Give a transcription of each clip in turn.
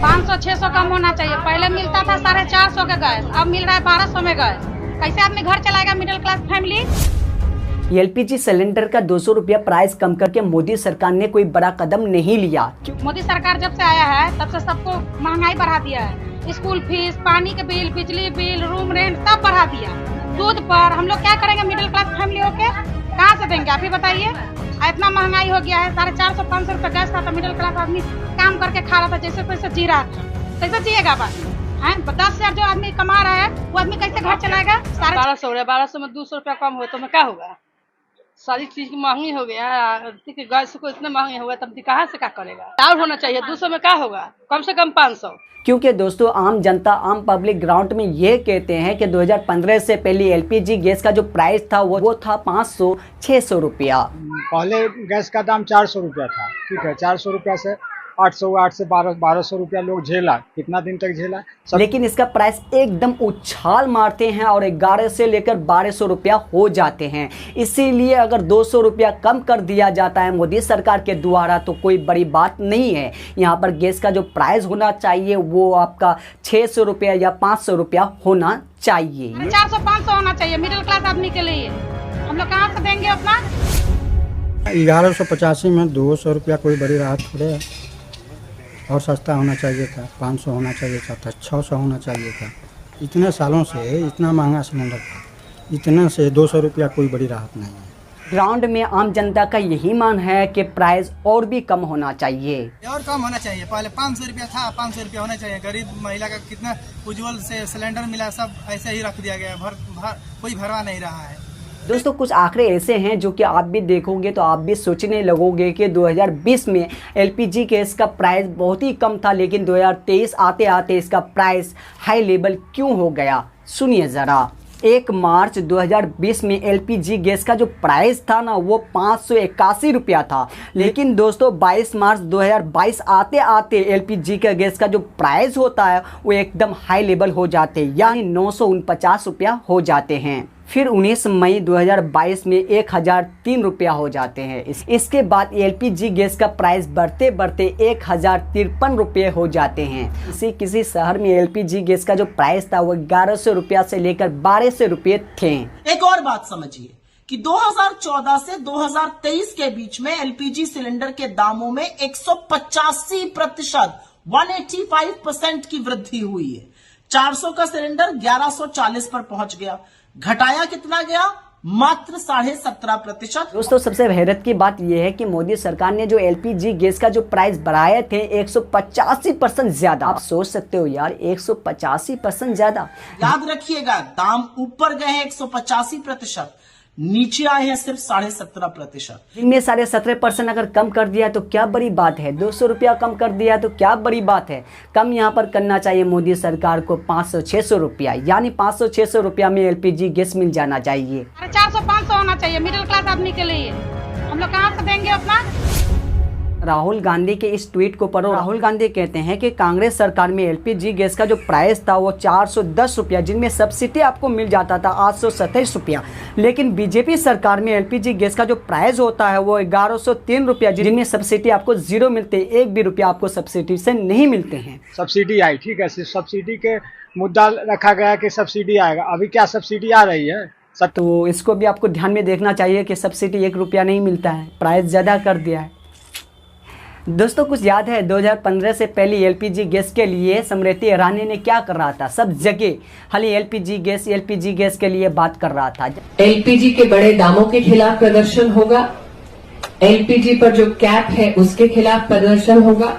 500-600 कम होना चाहिए। पहले मिलता था 450 का गैस, अब मिल रहा है 1200 में गैस। कैसे आदमी घर चलाएगा, middle class family? LPG cylinder का 200 रुपया प्राइस कम करके मोदी सरकार ने कोई बड़ा कदम नहीं लिया। मोदी सरकार जब से आया है तब से सबको महंगाई बढ़ा दिया है। स्कूल फीस, पानी के बिल, बिजली बिल, रूम रेंट सब बढ़ा दिया। दूध पर हम लोग क्या करेंगे मिडिल क्लास फैमिली होके, कहाँ से देंगे आप ही बताइए? इतना महंगाई हो गया है, 450-500 रुपए गैस था तो मिडिल क्लास आदमी काम करके खा रहा था, जैसे तैसे जी रहा था। कैसे जिएगा बात है? 10,000 जो आदमी कमा रहा है वो आदमी कैसे घर चलाएगा? 1200 में 200 रुपया कम हो तो में क्या होगा? सारी चीज महंगी हो गया है, गैस को इतना महंगी हो गया तब कहाँ से क्या करेगा? और होना चाहिए 200 में क्या होगा, कम से कम 500। क्योंकि दोस्तों आम जनता, आम पब्लिक ग्राउंड में ये कहते हैं कि 2015 से पहले एलपीजी गैस का जो प्राइस था वो था 500-600 रुपया। पहले गैस का दाम 400 रुपया था, ठीक है, 400 रुपया से 800 हुआ, 8 से 1200 रुपया लोग झेला, कितना दिन तक झेला लेकिन इसका प्राइस एकदम उछाल मारते हैं और 11 से लेकर 1200 रुपया हो जाते हैं। इसीलिए अगर 200 रुपया कम कर दिया जाता है मोदी सरकार के द्वारा तो कोई बड़ी बात नहीं है। यहाँ पर गैस का जो प्राइस होना चाहिए वो आपका 600 रुपया या 500 रुपया होना चाहिए। 400-500 होना चाहिए मिडिल क्लास आदमी के लिए। हम लोग कहाँ से देंगे अपना? 1185 में 200 रुपया कोई बड़ी राहत थोड़े है। और सस्ता होना चाहिए था, 500 होना चाहिए था, 600 होना चाहिए था। इतने सालों से इतना महंगा सिलेंडर था, इतने से 200 रुपया कोई बड़ी राहत नहीं है। ग्राउंड में आम जनता का यही मान है कि प्राइस और भी कम होना चाहिए, और कम होना चाहिए। पहले 500 रुपया था, 500 रुपया होना चाहिए। गरीब महिला का कितना उज्जवल से सिलेंडर मिला, सब ऐसे ही रख दिया गया, कोई भरवा नहीं रहा है। दोस्तों कुछ आंकड़े ऐसे हैं जो कि आप भी देखोगे तो आप भी सोचने लगोगे कि 2020 में एलपीजी गैस का प्राइस बहुत ही कम था, लेकिन 2023 आते आते इसका प्राइस हाई लेवल क्यों हो गया। सुनिए ज़रा। 1 मार्च 2020 में एलपीजी गैस का जो प्राइस था ना वो 581 रुपया था, लेकिन दोस्तों 22 मार्च 2022 आते आते एलपीजी का गैस का जो प्राइस होता है वो एकदम हाई लेवल हो जाते हैं, यानी 949 रुपया हो जाते हैं। फिर 19 मई 2022 में 1003 रुपया हो जाते हैं। इसके बाद एलपीजी गैस का प्राइस बढ़ते बढ़ते 1053 रुपये हो जाते हैं। किसी शहर में एलपीजी गैस का जो प्राइस था वो 1100 रुपया से लेकर 1200 रुपये थे। एक और बात समझिए कि 2014 से 2023 के बीच में एलपीजी सिलेंडर के दामों में 185%, 185% की वृद्धि हुई है। 400 का सिलेंडर 1140 पर पहुंच गया। घटाया कितना गया? मात्र 17.5%। दोस्तों सबसे हैरत की बात यह है कि मोदी सरकार ने जो एलपीजी गैस का जो प्राइस बढ़ाए थे 185% ज्यादा। आप सोच सकते हो यार, 185% ज्यादा। याद रखिएगा, दाम ऊपर गए हैं 185%, नीचे आए हैं सिर्फ 17.5%। इनमें 17.5% अगर कम कर दिया तो क्या बड़ी बात है। 200 रुपया कम कर दिया तो क्या बड़ी बात है। कम यहाँ पर करना चाहिए मोदी सरकार को 500-600 रुपया, यानी 500-600 रुपया में एलपीजी गैस मिल जाना चाहिए। 400-500 होना चाहिए मिडिल क्लास आदमी के लिए। हम लोग कहाँ से देंगे अपना? राहुल गांधी के इस ट्वीट को पढ़ो। राहुल गांधी कहते हैं कि कांग्रेस सरकार में एलपीजी गैस का जो प्राइस था वो 410 रुपया, जिनमें सब्सिडी आपको मिल जाता था 827 रुपया, लेकिन बीजेपी सरकार में एलपीजी गैस का जो प्राइस होता है वो 1103 रुपया, जिनमें सब्सिडी आपको 0 मिलते, 1 भी रुपया आपको सब्सिडी से नहीं मिलते हैं। सब्सिडी आई, ठीक है, सब्सिडी के मुद्दा रखा गया कि सब्सिडी आएगा। अभी क्या सब्सिडी आ रही है? तो इसको भी आपको ध्यान में देखना चाहिए कि सब्सिडी 1 रुपया नहीं मिलता है, प्राइस ज़्यादा कर दिया है। दोस्तों कुछ याद है 2015 से पहले एलपीजी गैस के लिए स्मृति ईरानी ने क्या कर रहा था? सब जगह खाली एलपीजी गैस के लिए बात कर रहा था। एलपीजी के बढ़े दामों के खिलाफ प्रदर्शन होगा, एलपीजी पर जो कैप है उसके खिलाफ प्रदर्शन होगा।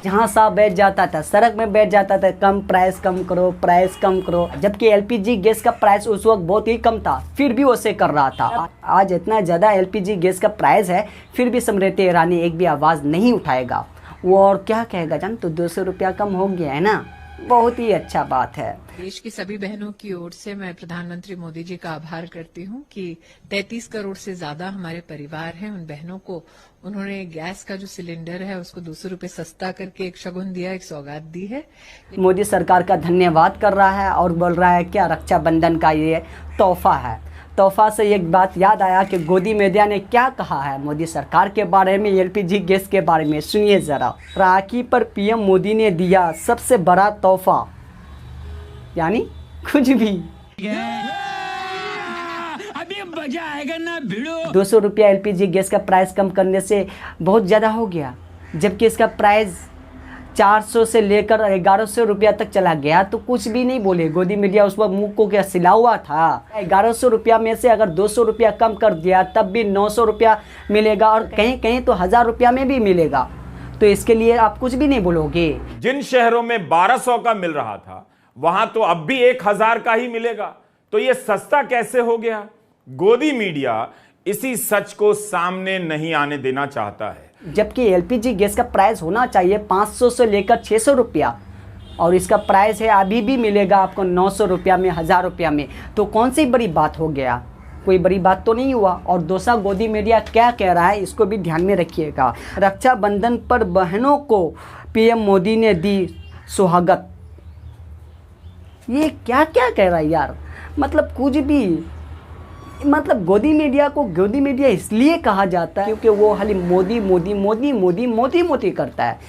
जहाँ साहब बैठ जाता था, सड़क में बैठ जाता था, कम प्राइस कम करो, प्राइस कम करो, जबकि एलपीजी गैस का प्राइस उस वक्त बहुत ही कम था, फिर भी उसे कर रहा था। आज इतना ज़्यादा एलपीजी गैस का प्राइस है, फिर भी स्मृति ईरानी एक भी आवाज़ नहीं उठाएगा। वो और क्या कहेगा जान, तो 200 रुपया कम हो गया है ना, बहुत ही अच्छा बात है। देश की सभी बहनों की ओर से मैं प्रधानमंत्री मोदी जी का आभार करती हूं कि 33 करोड़ से ज्यादा हमारे परिवार हैं, उन बहनों को उन्होंने गैस का जो सिलेंडर है उसको 200 रुपये सस्ता करके एक शगुन दिया, एक सौगात दी है। मोदी सरकार का धन्यवाद कर रहा है और बोल रहा है क्या रक्षाबंधन का ये तोहफा है। तोहफा से एक बात याद आया कि गोदी मीडिया ने क्या कहा है मोदी सरकार के बारे में, एलपीजी गैस के बारे में। सुनिए ज़रा। राखी पर पीएम मोदी ने दिया सबसे बड़ा तोहफा, यानी कुछ भी। अभी मजा आएगा ना भिड़ो। 200 रुपया एलपीजी गैस का प्राइस कम करने से बहुत ज़्यादा हो गया, जबकि इसका प्राइस 400 से लेकर 1100 रुपया तक चला गया तो कुछ भी नहीं बोले। गोदी मीडिया उस वक्त मुंह को क्या सिला हुआ था। 1100 रुपया में से अगर 200 रुपया कम कर दिया तब भी 900 रुपया मिलेगा और कहीं कहीं तो 1000 रुपया में भी मिलेगा, तो इसके लिए आप कुछ भी नहीं बोलोगे। जिन शहरों में 1200 का मिल रहा था वहां तो अब भी 1000 का ही मिलेगा, तो ये सस्ता कैसे हो गया? गोदी मीडिया इसी सच को सामने नहीं आने देना चाहता है। जबकि एलपीजी गैस का प्राइस होना चाहिए 500 से लेकर 600 रुपया और इसका प्राइस है अभी भी मिलेगा आपको 900 रुपया में, 1000 रुपया में, तो कौन सी बड़ी बात हो गया? कोई बड़ी बात तो नहीं हुआ। और दूसरा, गोदी मीडिया क्या कह रहा है इसको भी ध्यान में रखिएगा। रक्षाबंधन पर बहनों को पीएम मोदी ने दी सुहागत। ये क्या क्या कह रहा है यार, मतलब कुछ भी। मतलब गोदी मीडिया को गोदी मीडिया इसलिए कहा जाता है क्योंकि वो खाली मोदी मोदी मोदी मोदी मोदी मोदी करता है।